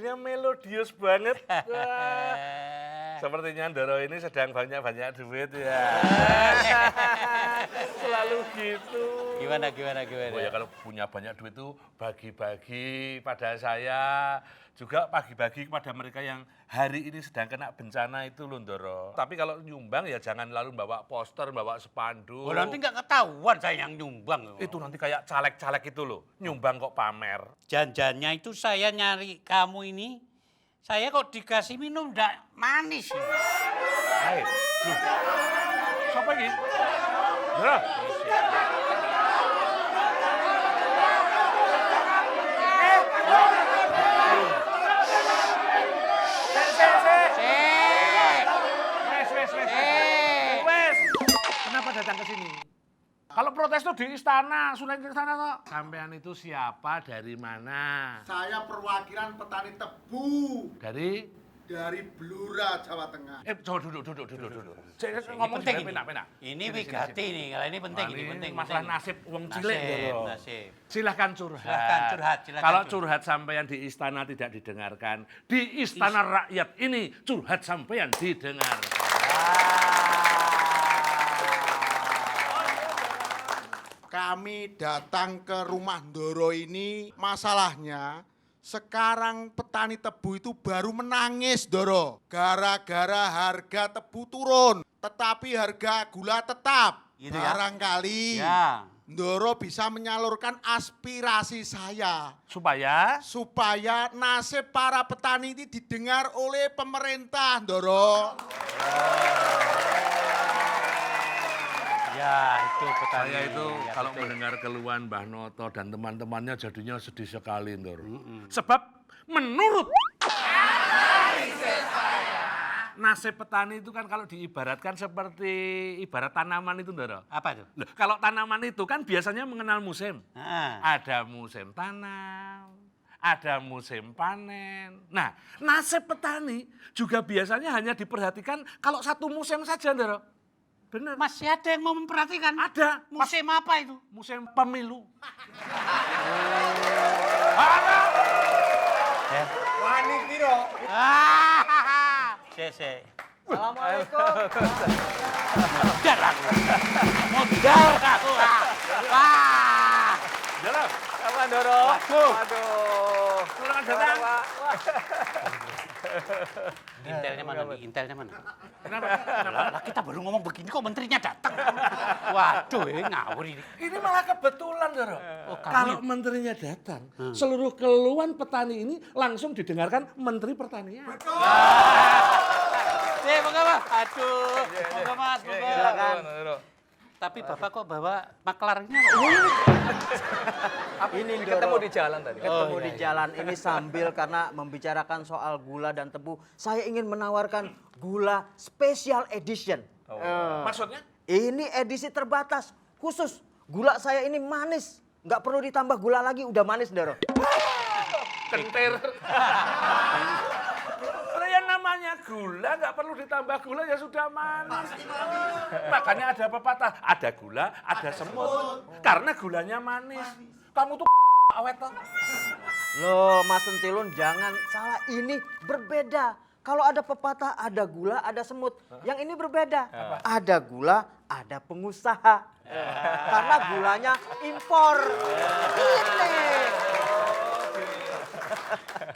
panggilnya melodius banget. Wah. Sepertinya Ndoro ini sedang banyak-banyak duit ya. Selalu gitu. Gimana? Oh ya kalau punya banyak duit itu bagi-bagi pada saya. Juga bagi-bagi kepada mereka yang hari ini sedang kena bencana itu loh Ndoro. Tapi kalau nyumbang ya jangan lalu bawa poster, bawa spanduk. Oh, nanti nggak ketahuan saya yang nyumbang. Itu nanti kayak caleg-caleg itu loh. Nyumbang kok pamer. Janjiannya itu saya nyari kamu ini. Saya kok dikasih minum ndak manis. Hai, loh. Siapa ini? Ndoro. Wes. Kenapa datang ke sini? Kalau protes tuh di istana, sudah di istana kok. Sampean itu siapa, dari mana? Saya perwakilan petani tebu Dari? dari Blora, Jawa Tengah. Coba duduk. Saya Ini ngomong penting sini, penak. Ini wigati nih, kalau ini penting, Wah, ini ini penting. masalah penting. nasib wong cilik loh. Nasib. Silahkan curhat. Silahkan curhat. Kalau curhat sampean di istana tidak didengarkan, di istana rakyat ini curhat sampean didengar. Kami datang ke rumah Ndoro ini, masalahnya sekarang petani tebu itu baru menangis, Ndoro. Gara-gara harga tebu turun, tetapi harga gula tetap. Gitu ya? Barangkali Ya. Ndoro bisa menyalurkan aspirasi saya. Supaya nasib para petani ini didengar oleh pemerintah, Ndoro. Ya, itu petani. Saya itu Ya, kalau betul. mendengar keluhan Mbah Noto dan teman-temannya jadinya sedih sekali, Ndoro. Sebab menurut nasib petani itu kan kalau diibaratkan seperti ibarat tanaman itu, Ndoro. Apa itu? Loh, kalau tanaman itu kan biasanya mengenal musim. Ah. Ada musim tanam, ada musim panen. Nah, nasib petani juga biasanya hanya diperhatikan kalau satu musim saja, Ndoro. Benar. Masih ada yang mau memperhatikan? Ada. Musim apa itu? Musim pemilu. Wani piro? Se. Assalamualaikum. Modal aku. Wah. Jalan. Apa Ndoro? Waduh. Selamat datang. Wah. Intelnya mana nih? Intelnya mana? Kenapa? Lah, kita baru ngomong begini kok menterinya datang. Waduh, ini ngawur ini. Ini malah kebetulan, Doro. Oh, kamu Kalau ya? menterinya datang, seluruh keluhan petani ini langsung didengarkan Menteri Pertanian. Moga Mas. Aduh, moga Mas, moga. Silakan. Tapi Bapak kok bawa maklarnya? Ini ketemu di jalan tadi. Ketemu Oh, di iya, jalan ini sambil karena membicarakan soal gula dan tebu, saya ingin menawarkan gula special edition. Maksudnya? Ini edisi terbatas, khusus gula saya ini manis, nggak perlu ditambah gula lagi, udah manis, Ndoro. Kentir. Yang namanya gula nggak perlu ditambah gula ya sudah manis. Makanya ada pepatah, ada gula, ada semut. Karena gulanya manis. Kamu tuh awet toh. Loh, Mas Sentilun jangan salah, ini berbeda. Kalau ada pepatah, ada gula, ada semut. Yang ini berbeda. Ada gula, ada pengusaha. Karena gulanya impor.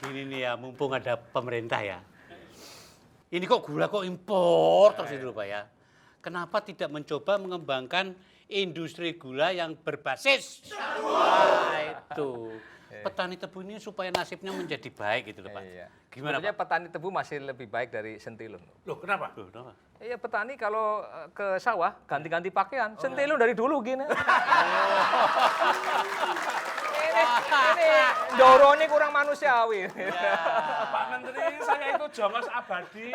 Gini nih ya, mumpung ada pemerintah ya. Ini kok gula kok impor terus itu Pak ya. Kenapa tidak mencoba mengembangkan industri gula yang berbasis? Wah, itu. Petani tebu ini supaya nasibnya menjadi baik gitu loh Pak. Iya. Gimana Sebenarnya Pak? petani tebu masih lebih baik dari Sentilun. Loh kenapa? Loh, kenapa? Iya, petani kalau ke sawah ganti-ganti pakaian. Sentilun dari dulu gini. ini Ndoro ini kurang manusiawi. Pak Menteri, saya itu jongos abadi.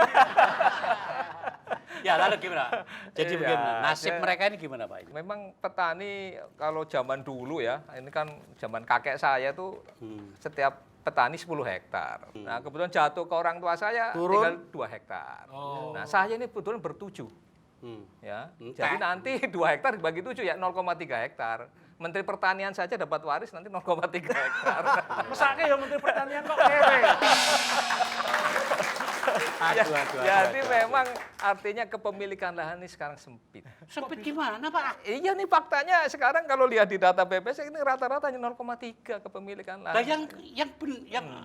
Ya lalu gimana? Jadi Iya, bagaimana? Nasib dia- mereka ini gimana Pak? Memang petani kalau zaman dulu ya, ini kan zaman kakek saya tuh setiap petani 10 hektar. Nah kebetulan jatuh ke orang tua saya Turun. tinggal 2 hektar. Nah saya ini kebetulan bertujuh. Ya. Jadi nanti 2 hektar dibagi 7 ya 0,3 hektar. Menteri Pertanian saja dapat waris nanti 0,3 hektar. Mesake ya Menteri Pertanian kok kere. Jadi memang artinya kepemilikan lahan ini sekarang sempit. Sempit gimana, Pak? Iya nih faktanya sekarang kalau lihat di data BPS ini rata-rata hanya 0,3 kepemilikan lahan. Nah, yang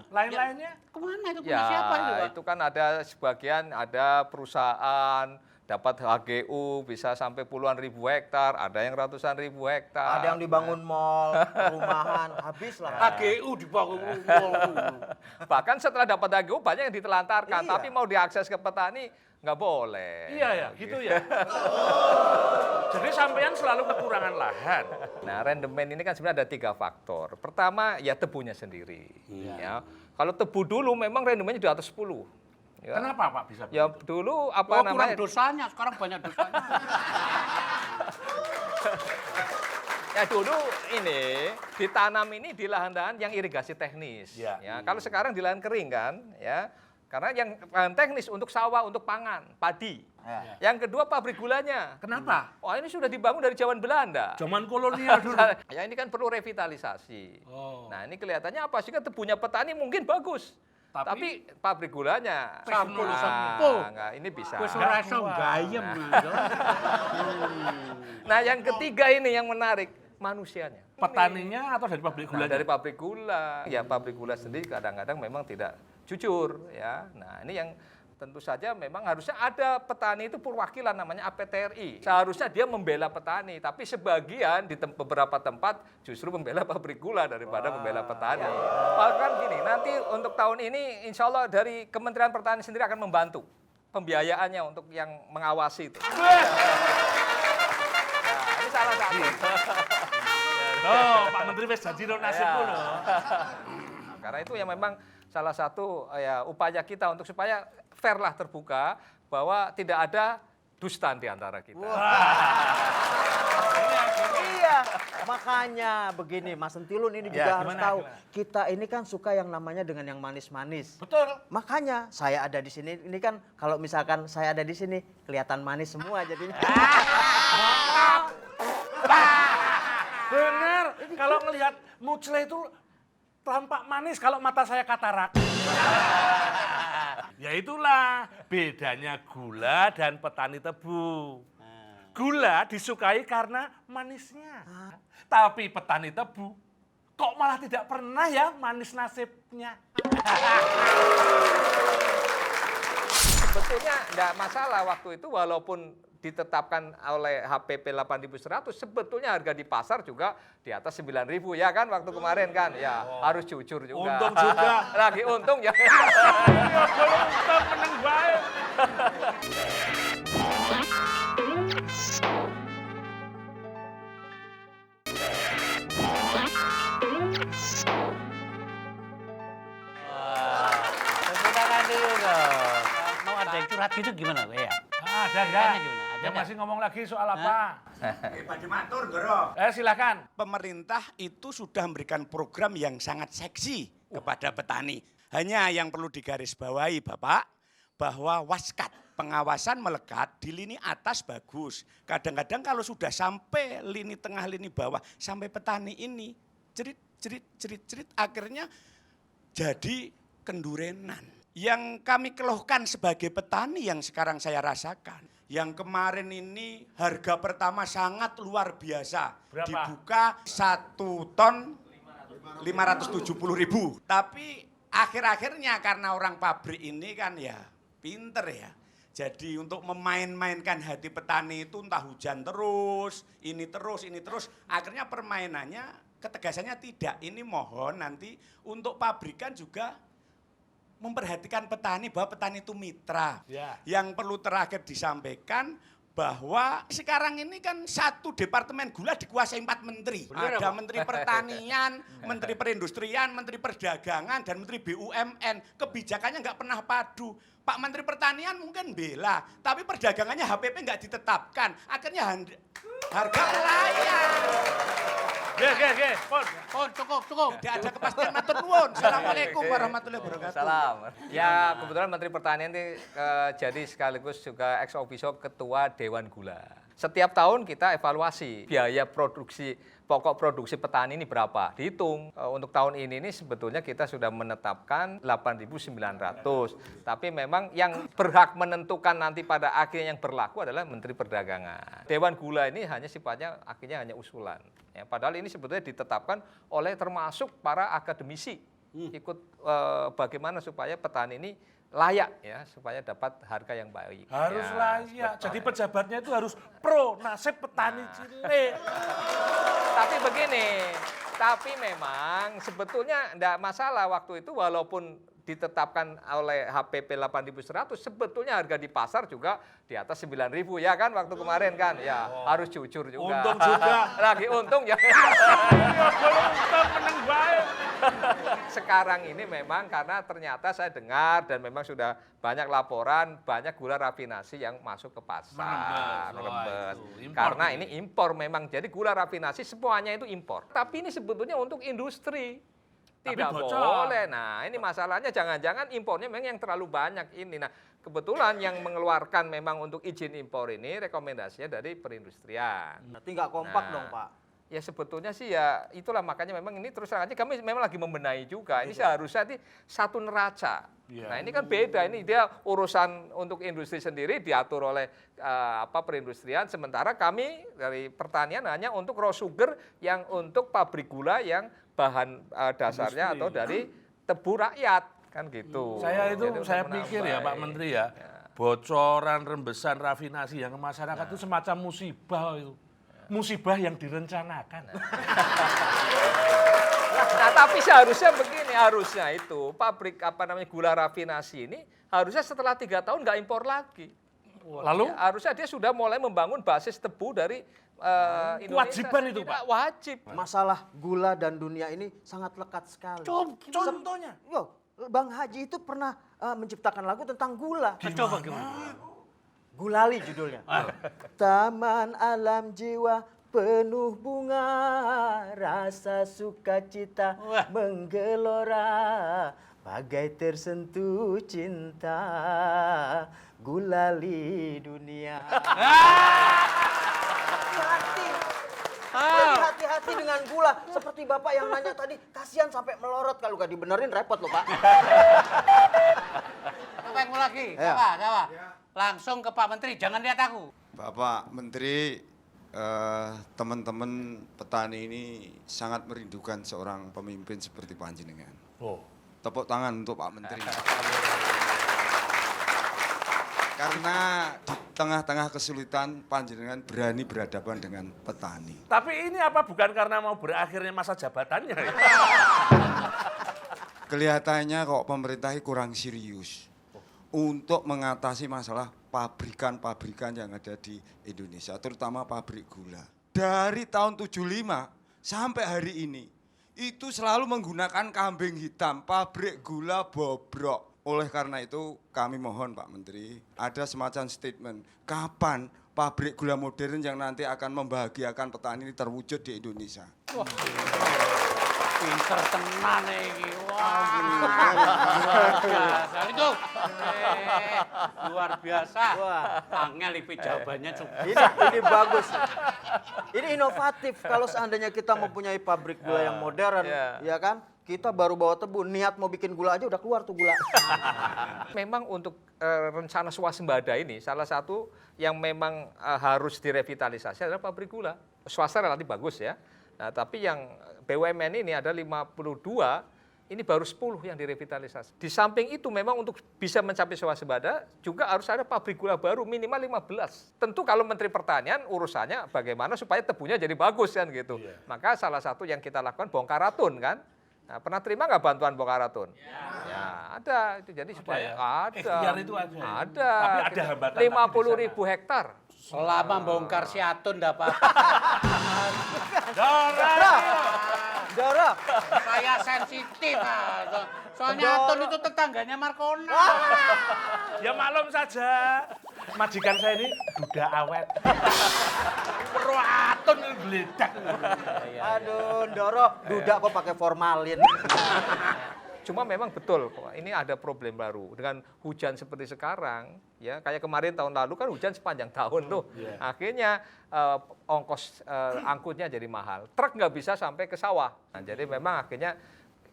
Lain-lainnya? kemana itu? Ya, Punya siapa itu, Pak? itu kan ada sebagian ada perusahaan dapat HGU bisa sampai puluhan ribu hektar, ada yang ratusan ribu hektar. Ada yang dibangun mall, perumahan, habis lah. HGU dibangun rumah. Bahkan setelah dapat HGU banyak yang ditelantarkan, Iya. tapi mau diakses ke petani nggak boleh. Iya ya, gitu ya. Jadi sampean selalu kekurangan lahan. Nah, rendemen ini kan sebenarnya ada 3 faktor. Pertama ya tebunya sendiri. Ya. Kalau tebu dulu memang rendemennya di atas 10. Ya. Kenapa Pak bisa Ya begitu? dulu Oh, apa kurang namanya? dosanya, sekarang banyak dosanya. Ya dulu ini ditanam ini di lahan-lahan yang irigasi teknis. Ya. Ya, kalau sekarang di lahan kering kan, ya. Karena yang lahan teknis untuk sawah, untuk pangan, padi. Ya. Yang kedua pabrik gulanya. Kenapa? Wah ini sudah dibangun dari zaman Belanda. Zaman kolonial dulu. Ya ini kan perlu revitalisasi. Oh. Nah ini kelihatannya apa sih kan tebunya petani mungkin bagus. Tapi pabrik gulanya. Sampul, Nah, sampul. enggak, ini bisa. Wis ora iso gayem. Nah yang ketiga ini yang menarik, manusianya. Petaninya atau dari pabrik Nah, gula? dari pabrik gula. Ya pabrik gula sendiri kadang-kadang memang tidak jujur ya. Nah, ini yang tentu saja memang harusnya ada petani itu perwakilan namanya APTRI. Seharusnya dia membela petani, tapi sebagian di beberapa tempat justru membela pabrik gula daripada membela petani. Bahkan gini, nanti untuk tahun ini insya Allah dari Kementerian Pertanian sendiri akan membantu pembiayaannya untuk yang mengawasi itu. Nah, ini salah satu. Oh, Pak Menteri wis janji lo nasibku Ya. loh. Karena itu yang memang salah satu ya upaya kita untuk supaya fair lah terbuka bahwa tidak ada dusta di antara kita. Iya, makanya begini Mas Sentilun ini juga Ya, harus gimana, tahu. gimana? Kita ini kan suka yang namanya dengan yang manis-manis. Betul. Makanya saya ada di sini, ini kan kalau misalkan saya ada di sini kelihatan manis semua jadinya. Bener. Kalau ngelihat Mucle itu tampak manis kalau mata saya katarak. Ya itulah bedanya gula dan petani tebu. Gula disukai karena manisnya. Tapi petani tebu kok malah tidak pernah ya manis nasibnya. Sebetulnya tidak masalah waktu itu walaupun ditetapkan oleh HPP 8.100 sebetulnya harga di pasar juga di atas 9.000 ya kan waktu kemarin kan ya harus jujur juga. Untung juga. Lagi untung ya. Untung meneng bae. Tepuk tangan dulu dong. Mau ada yang curhat gitu gimana, Pak ya? Ada enggak? Tanya gimana? Ada Yang enggak? masih ngomong lagi soal apa? Pada matur, Goro. Silakan. Pemerintah itu sudah memberikan program yang sangat seksi kepada petani. Hanya yang perlu digarisbawahi Bapak, bahwa waskat, pengawasan melekat di lini atas bagus. Kadang-kadang kalau sudah sampai lini tengah, lini bawah, sampai petani ini, cerit, akhirnya jadi kendurenan. Yang kami keluhkan sebagai petani yang sekarang saya rasakan. Yang kemarin ini harga pertama sangat luar biasa. Berapa? Dibuka 1 ton 570.000. Tapi akhir-akhirnya karena orang pabrik ini kan ya pinter ya. Jadi untuk memain-mainkan hati petani itu entah hujan terus, ini terus. Akhirnya permainannya ketegasannya tidak. Ini mohon nanti untuk pabrikan juga memperhatikan petani bahwa petani itu mitra. Ya. Yang perlu terakhir disampaikan bahwa sekarang ini kan satu departemen gula dikuasai 4 menteri. Bener, Ada Pak? Menteri Pertanian, Menteri Perindustrian, Menteri Perdagangan, dan Menteri BUMN. Kebijakannya nggak pernah padu. Pak Menteri Pertanian mungkin bela, tapi perdagangannya HPP nggak ditetapkan. Akhirnya harga melayang. Oke, Pon. Oh, cukup. Tidak ada kepastian, matur nuwun. Assalamualaikum warahmatullahi wabarakatuh. Salam. Ya, kebetulan Menteri Pertanian ini jadi sekaligus juga ex officio Ketua Dewan Gula. Setiap tahun kita evaluasi biaya produksi, pokok produksi petani ini berapa. Dihitung. Untuk tahun ini sebetulnya kita sudah menetapkan 8.900. Tapi memang yang berhak menentukan nanti pada akhirnya yang berlaku adalah Menteri Perdagangan. Dewan Gula ini hanya sifatnya akhirnya hanya usulan. Ya, padahal ini sebetulnya ditetapkan oleh termasuk para akademisi. Ikut bagaimana supaya petani ini layak ya, supaya dapat harga yang baik. Harus Ya, layak. seperti Jadi itu. pejabatnya itu harus pro nasib petani cilik. Tapi begini, tapi memang sebetulnya enggak masalah waktu itu walaupun ditetapkan oleh HPP 8.100, sebetulnya harga di pasar juga di atas 9.000 ya kan waktu kemarin kan. Ya, harus jujur juga. Untung juga. Lagi untung ya. Ya kalau untung meneng bae. Sekarang ini memang karena ternyata saya dengar dan memang sudah banyak laporan, banyak gula rafinasi yang masuk ke pasar. Merembes. Wah, itu impor Karena ini. ini impor memang, jadi gula rafinasi semuanya itu impor. Tapi ini sebetulnya untuk industri. Tapi Tidak bocor. boleh. Nah, ini masalahnya jangan-jangan impornya memang yang terlalu banyak ini. Nah, kebetulan yang mengeluarkan memang untuk izin impor ini rekomendasinya dari perindustrian. Berarti nggak kompak Nah, dong, Pak. Ya sebetulnya sih ya itulah makanya memang ini terus terang aja kami memang lagi membenahi juga. Ini seharusnya satu neraca. Iya. Nah ini kan beda, ini dia urusan untuk industri sendiri diatur oleh perindustrian. Sementara kami dari pertanian hanya untuk raw sugar yang untuk pabrik gula yang bahan dasarnya Industri. atau dari tebu rakyat kan gitu. Saya Jadi untuk saya pikir ya Pak menambah. Menteri ya, bocoran rembesan rafinasi yang ke masyarakat itu semacam musibah itu. Musibah yang direncanakan. Nah, tapi seharusnya begini, harusnya itu pabrik gula rafinasi ini harusnya setelah 3 tahun nggak impor lagi. Lalu Ya, harusnya dia sudah mulai membangun basis tebu dari Indonesia. Kewajiban itu, sendiri. Pak. Wajib. Masalah gula dan dunia ini sangat lekat sekali. contohnya Yo, Bang Haji itu pernah menciptakan lagu tentang gula. Coba gimana? Gulali judulnya. Taman alam jiwa penuh bunga, rasa sukacita Wah. menggelora, bagai tersentuh cinta, gulali dunia. Hati-hati. Jadi hati-hati dengan gula. Seperti Bapak yang nanya tadi, kasihan sampai melorot. Kalau gak dibenerin repot loh, Pak. Apa yang mau lagi? Ya. Siapa? Langsung ke Pak Menteri, jangan lihat aku. Bapak Menteri, teman-teman petani ini sangat merindukan seorang pemimpin seperti panjenengan. oh, Tepuk tangan untuk Pak Menteri. Karena di tengah-tengah kesulitan panjenengan berani berhadapan dengan petani. tapi ini apa bukan karena mau berakhirnya masa jabatannya ya? Kelihatannya kok pemerintah kurang serius untuk mengatasi masalah pabrikan-pabrikan yang ada di Indonesia, terutama pabrik gula. Dari tahun 75 sampai hari ini, itu selalu menggunakan kambing hitam, pabrik gula bobrok. Oleh karena itu kami mohon Pak Menteri, ada semacam statement, kapan pabrik gula modern yang nanti akan membahagiakan petani ini terwujud di Indonesia. Pinter tenan iki. Wah. Luar biasa. Itu. Luar biasa. Wah. Angel iki jawabannya cukup. Ini bagus. Ini inovatif. Kalau seandainya kita mempunyai pabrik gula yang modern, ya kan? Kita baru bawa tebu, niat mau bikin gula aja udah keluar tuh gula. Memang untuk rencana swasembada ini salah satu yang memang harus direvitalisasi adalah pabrik gula. Swasta relatif bagus ya. Nah, tapi yang BUMN ini ada 52, ini baru 10 yang direvitalisasi. Di samping itu memang untuk bisa mencapai swasembada juga harus ada pabrik gula baru minimal 15. Tentu kalau Menteri Pertanian urusannya bagaimana supaya tebunya jadi bagus kan gitu. Maka salah satu yang kita lakukan bongkar ratun kan. Nah, pernah terima nggak bantuan bongkar ratun? Ya, ada. Itu jadi supaya ada. Ikhtiar itu ada. Ada. Tapi ada hambatan 50.000 hektar. Selama bongkar si Atun enggak apa-apa. Dora, Saya sensitif. Soalnya Atun itu tetangganya Markona. Ya maklum saja, majikan saya ini duda awet. Perwatun meledak. Aduh, Ndoro, duda kok pakai formalin. Cuma memang betul, ini ada problem baru dengan hujan seperti sekarang, ya kayak kemarin tahun lalu kan hujan sepanjang tahun tuh, akhirnya ongkos angkutnya jadi mahal, truk nggak bisa sampai ke sawah, nah, jadi memang akhirnya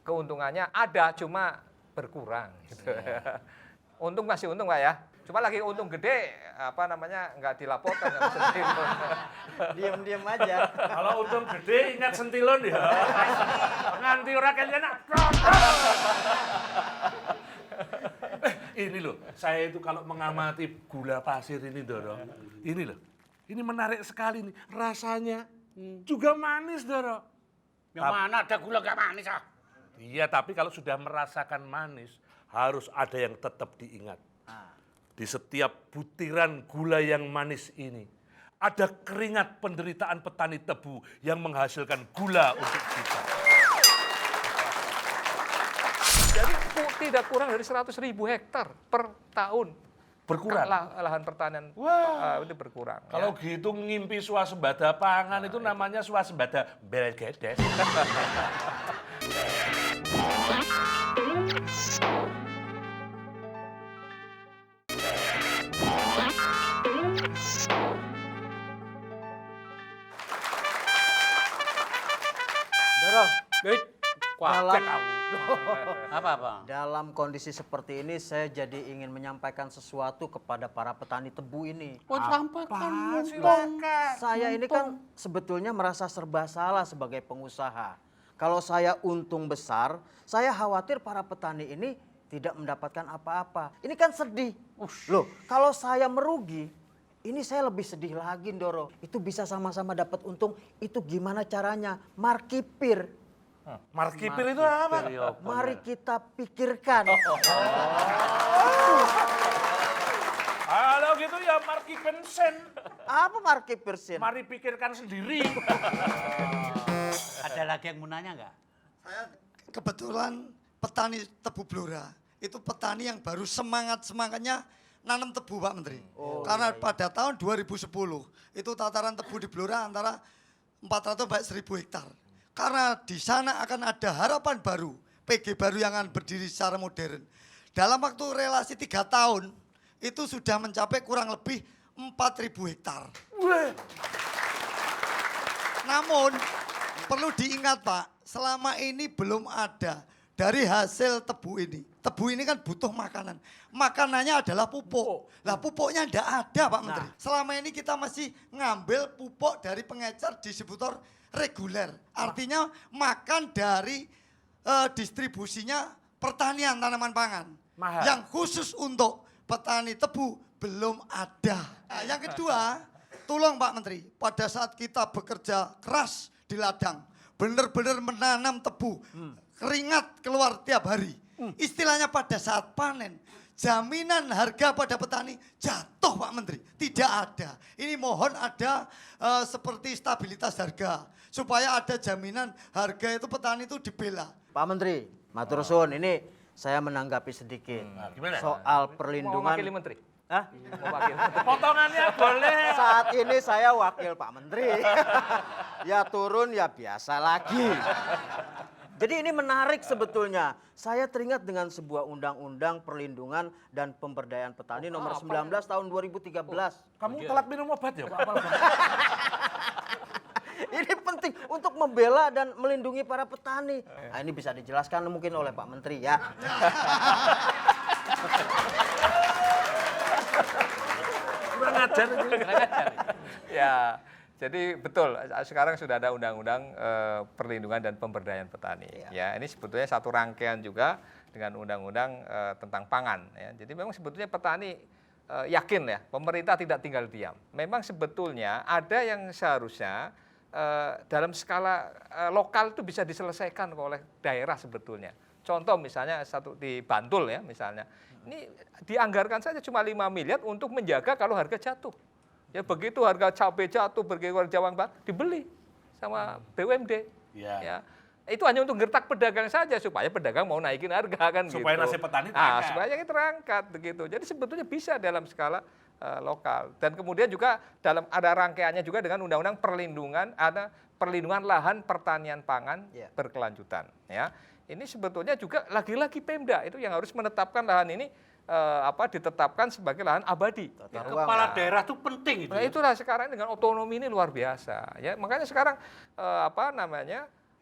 keuntungannya ada cuma berkurang. Gitu. Untung masih untung Pak ya, cuma lagi untung gede, nggak dilaporkan. Diem-diem aja. Kalau untung gede ingat sentilon ya. Nganti ora kalian ini loh, saya itu kalau mengamati gula pasir ini Doro. Ini loh. Ini menarik sekali nih. Rasanya juga manis Doro. Yang mana ada gula gak manis ah? Iya, tapi kalau sudah merasakan manis harus ada yang tetap diingat. Di setiap butiran gula yang manis ini ada keringat penderitaan petani tebu yang menghasilkan gula untuk kita. Jadi tidak kurang dari 100.000 hektar per tahun Berkurang. lahan pertanian itu berkurang. Kalau ya. gitu ngimpi swasembada pangan itu namanya swasembada belgedes. Ndoro, Kuaget Dalam- Apa-apa? dalam kondisi seperti ini saya jadi ingin menyampaikan sesuatu kepada para petani tebu ini. Sampaikan. Saya ini kan sebetulnya merasa serba salah sebagai pengusaha. Kalau saya untung besar, saya khawatir para petani ini tidak mendapatkan apa-apa. Ini kan sedih. Loh, kalau saya merugi, ini saya lebih sedih lagi, Ndoro. Itu bisa sama-sama dapat untung. Itu gimana caranya? Markipir. Markipir itu apa? Mari kita pikirkan. Kalau gitu ya markipensen. Apa markipir, Sin? Mari pikirkan sendiri. Ada lagi yang mau nanya nggak? Saya kebetulan petani tebu Blora. Itu petani yang baru semangatnya nanam tebu Pak Menteri. Karena pada tahun 2010 itu tataran tebu di Blora antara 400 sampai 1.000 hektar. Karena di sana akan ada harapan baru, PG baru yang akan berdiri secara modern. Dalam waktu relasi 3 tahun itu sudah mencapai kurang lebih 4.000 hektar. Namun perlu diingat Pak, selama ini belum ada dari hasil tebu ini. Tebu ini kan butuh makanan. Makanannya adalah pupuk. Lah pupuknya tidak ada Pak Menteri. Selama ini kita masih ngambil pupuk dari pengecer distributor reguler. Artinya makan dari distribusinya pertanian tanaman pangan. Mahal. Yang khusus untuk petani tebu belum ada. Nah, yang kedua, tolong Pak Menteri, pada saat kita bekerja keras di ladang, benar-benar menanam tebu, keringat keluar tiap hari. Istilahnya pada saat panen, jaminan harga pada petani jatuh Pak Menteri. Tidak ada. Ini mohon ada seperti stabilitas harga. Supaya ada jaminan harga itu petani itu dibela. Pak Menteri, matur suwun, ini saya menanggapi sedikit. Gimana? Soal Mau perlindungan. wakili menteri? Hah? Mau wakili menteri? Potongannya boleh. Saat ini saya wakil Pak Menteri. Ya turun ya biasa lagi. Jadi ini menarik sebetulnya. Saya teringat dengan sebuah undang-undang perlindungan dan pemberdayaan petani nomor 19 tahun 2013. Kamu telat minum obat ya Pak? Ini penting untuk membela dan melindungi para petani. Nah, ini bisa dijelaskan mungkin oleh Pak Menteri ya. Kurang ajar. Ya, jadi betul. Sekarang sudah ada undang-undang perlindungan dan pemberdayaan petani. Ya, ini sebetulnya satu rangkaian juga dengan undang-undang tentang pangan. Ya. Jadi memang sebetulnya petani yakin ya, pemerintah tidak tinggal diam. Memang sebetulnya ada yang seharusnya dalam skala lokal itu bisa diselesaikan oleh daerah sebetulnya. Contoh misalnya satu di Bantul ya misalnya. Ini dianggarkan saja cuma 5 miliar untuk menjaga kalau harga jatuh. Ya begitu harga cabai jatuh begitu harga Jawa Barat dibeli sama BUMD. Ya. Itu hanya untuk gertak pedagang saja supaya pedagang mau naikin harga kan Supaya gitu. nasib petani Ah, terangkat. supaya terangkat begitu. Jadi sebetulnya bisa dalam skala lokal. Dan kemudian juga ada rangkaiannya juga dengan undang-undang perlindungan lahan pertanian pangan berkelanjutan. Ya, ini sebetulnya juga lagi-lagi Pemda itu yang harus menetapkan lahan ini ditetapkan sebagai lahan abadi. Kepala daerah itu penting itu. Nah, itulah sekarang dengan otonomi ini luar biasa. Ya, makanya sekarang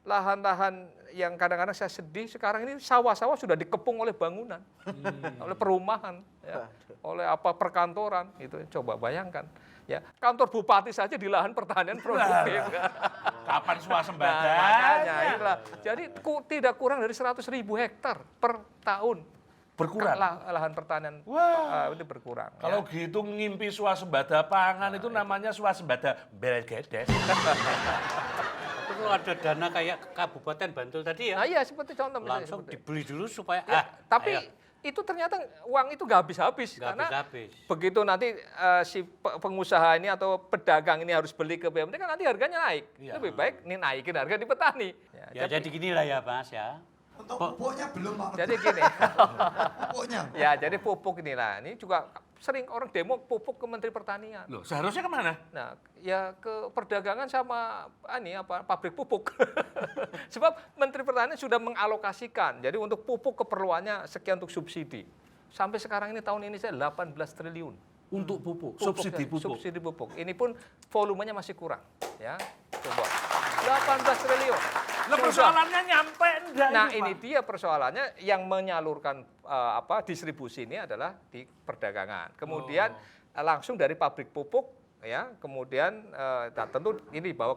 lahan-lahan yang kadang-kadang saya sedih sekarang ini sawah-sawah sudah dikepung oleh bangunan, oleh perumahan, ya, oleh perkantoran, gitu. Coba bayangkan, ya kantor bupati saja di lahan pertanian produktif. Kapan swasembada? Nah, makanya inilah. Jadi tidak kurang dari 100.000 hektar per tahun. Berkurang. Lahan pertanian ini berkurang. Kalau gitu ngimpi swasembada pangan itu namanya swasembada Belgedes. Kalau ada dana kayak Kabupaten Bantul tadi ya, Nah, iya seperti contoh misalnya langsung seperti itu. dibeli dulu supaya Tapi ayo. itu ternyata uang itu nggak habis-habis Nggak karena habis-habis. begitu nanti si pengusaha ini atau pedagang ini harus beli ke BUMD kan nanti harganya naik. Iya. Lebih baik naikin harga di petani. Ya jadi ginilah ya Mas ya. Untuk pupuknya belum Pak Menteri. Jadi gini. Pupuknya. Ya, jadi pupuk inilah. Ini juga sering orang demo pupuk ke Menteri Pertanian. Loh, seharusnya kemana? Nah, ya ke perdagangan sama pabrik pupuk. Sebab Menteri Pertanian sudah mengalokasikan. Jadi untuk pupuk keperluannya sekian untuk subsidi. Sampai sekarang ini tahun ini saya 18 triliun. Untuk pupuk, Pupuk, subsidi pupuk. Subsidi pupuk. Ini pun volumenya masih kurang, ya. Coba. 18 triliun. Lah persoalannya nyampe enggak Nah, itu, ini Pak? dia persoalannya yang menyalurkan distribusi ini adalah di perdagangan. Kemudian langsung dari pabrik pupuk, ya. Kemudian tentu ini bawa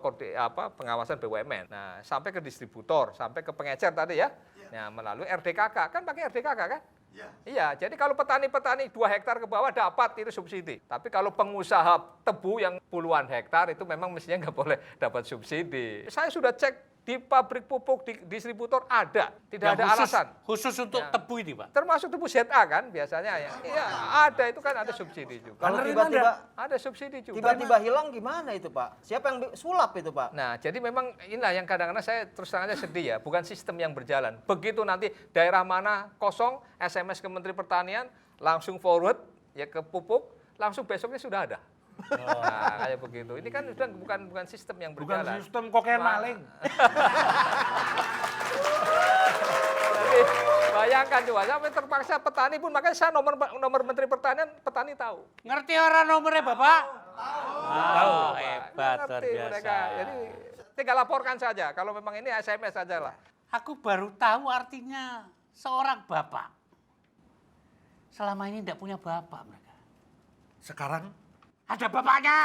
pengawasan BUMN. Nah, sampai ke distributor, sampai ke pengecer tadi ya. Nah, melalui RDKK. Kan pakai RDKK kan? Iya, jadi kalau petani-petani 2 hektar ke bawah dapat itu subsidi. Tapi kalau pengusaha tebu yang puluhan hektar itu memang mestinya nggak boleh dapat subsidi. Saya sudah cek di pabrik pupuk, di distributor ada, tidak ada alasan. Khusus untuk Ya. tebu ini Pak. Termasuk tebu ZA kan biasanya ya. Iya, ada itu kan ada subsidi juga. Kalau Benerin tiba-tiba Ada subsidi juga. tiba-tiba hilang gimana itu Pak? Siapa yang sulap itu Pak? Nah, jadi memang inilah yang kadang-kadang saya terus terang aja sedih ya, bukan sistem yang berjalan. Begitu nanti daerah mana kosong, SMS ke Menteri Pertanian, langsung forward ya ke pupuk, langsung besoknya sudah ada. Nah, kayak begitu. Ini kan sudah bukan sistem yang Bukan berjalan. sistem kokain maling. Jadi bayangkan coba, sampai terpaksa petani pun, makanya saya nomor Menteri Pertanian, petani tahu. Ngerti orang nomornya Bapak? Tahu. Hebat, luar Ngerti biasa. mereka. Jadi tinggal laporkan saja. Kalau memang ini SMS saja lah. Aku baru tahu artinya seorang bapak. Selama ini tidak punya bapak mereka. Sekarang Ada bapaknya.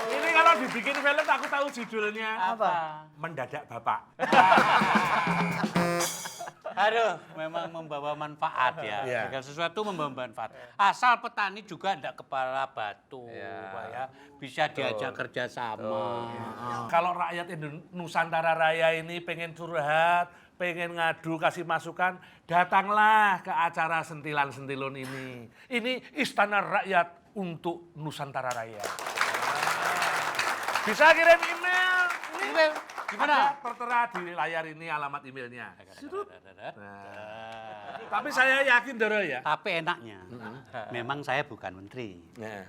ini kalau dibikin film aku tahu judulnya. Apa? Mendadak Bapak. Aduh, memang membawa manfaat ya. Iya. Segala sesuatu membawa manfaat. Asal petani juga tidak kepala batu, Iya. Pak ya. Bisa diajak kerjasama. Kalau rakyat Nusantara Raya ini pengen curhat, pengen ngadu, kasih masukan, datanglah ke acara Sentilan-Sentilun ini. Ini Istana Rakyat untuk Nusantara Raya. Bisa kirim email. Email, gimana? Ada tertera di layar ini alamat emailnya. Nah, tapi saya yakin Doro ya. Tapi enaknya, memang saya bukan menteri. Nah.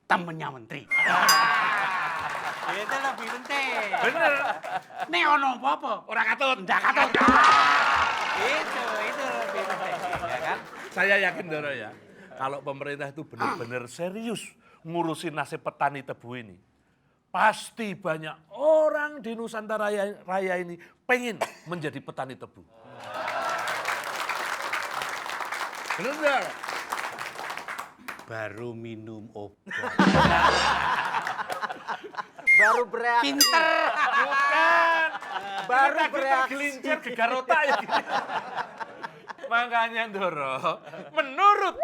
Temennya menteri. Itu lebih penting. Bener. Nih ono apa? Orang katut. Ndak katut. Itu lebih penting, ya kan? Saya yakin Doro ya. Kalau pemerintah itu benar-benar serius ngurusin nasib petani tebu ini. Pasti banyak orang di Nusantara Raya ini pengen menjadi petani tebu. Benar enggak? Baru minum obat. Baru bereaksi. Pinter. Bukan. Baru Kita bereaksi. gelincir gegar otak ya. Makanya Doro, menurut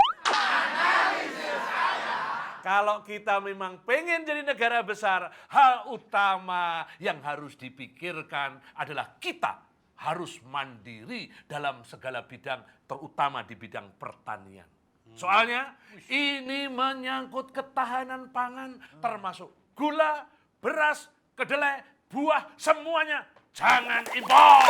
kalau kita memang pengen jadi negara besar, hal utama yang harus dipikirkan adalah kita harus mandiri dalam segala bidang, terutama di bidang pertanian. Soalnya ini menyangkut ketahanan pangan, termasuk gula, beras, kedelai, buah, semuanya jangan impor.